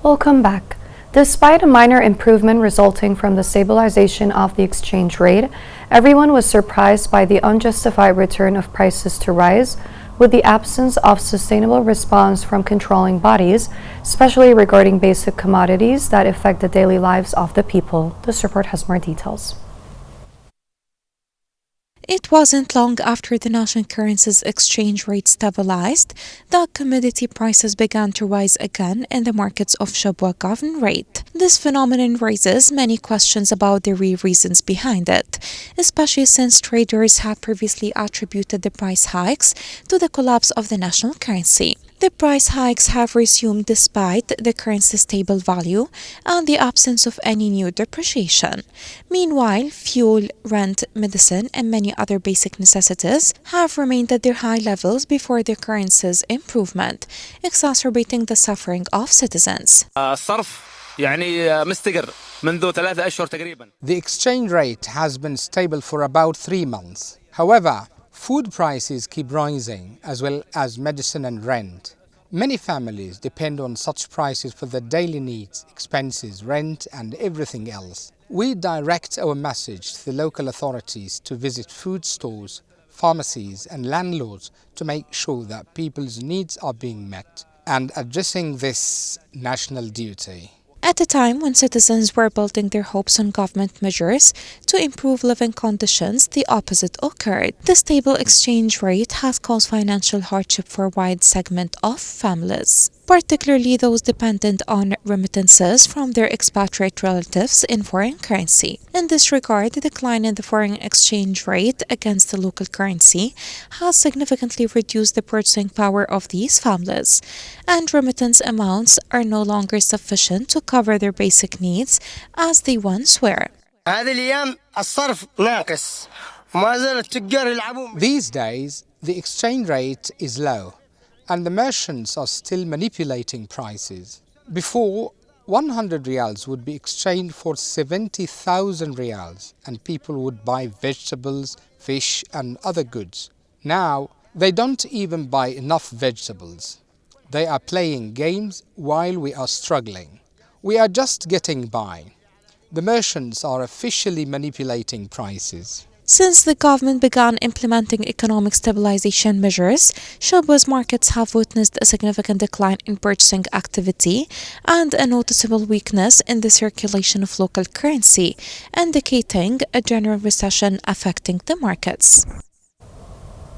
Welcome back. Despite a minor improvement resulting from the stabilization of the exchange rate, everyone was surprised by the unjustified return of prices to rise, with the absence of sustainable response from controlling bodies, especially regarding basic commodities that affect the daily lives of the people. This report has more details. It wasn't long after the national currency's exchange rate stabilized that commodity prices began to rise again in the markets of Shabwa government rate. This phenomenon raises many questions about the real reasons behind it, especially since traders had previously attributed the price hikes to the collapse of the national currency. The price hikes have resumed despite the currency's stable value and the absence of any new depreciation. Meanwhile, fuel, rent, medicine, and many other basic necessities have remained at their high levels before the currency's improvement, exacerbating the suffering of citizens. The exchange rate has been stable for about 3 months. However, food prices keep rising, as well as medicine and rent. Many families depend on such prices for their daily needs, expenses, rent, and everything else. We direct our message to the local authorities to visit food stores, pharmacies, and landlords to make sure that people's needs are being met and addressing this national duty. At a time when citizens were building their hopes on government measures to improve living conditions, the opposite occurred. The stable exchange rate has caused financial hardship for a wide segment of families, particularly those dependent on remittances from their expatriate relatives in foreign currency. In this regard, the decline in the foreign exchange rate against the local currency has significantly reduced the purchasing power of these families, and remittance amounts are no longer sufficient to cover their basic needs as they once were. These days, the exchange rate is low, and the merchants are still manipulating prices. Before, 100 riyals would be exchanged for 70,000 riyals, and people would buy vegetables, fish, and other goods. Now, they don't even buy enough vegetables. They are playing games while we are struggling. We are just getting by. The merchants are officially manipulating prices. Since the government began implementing economic stabilization measures, Shabwa's markets have witnessed a significant decline in purchasing activity and a noticeable weakness in the circulation of local currency, indicating a general recession affecting the markets.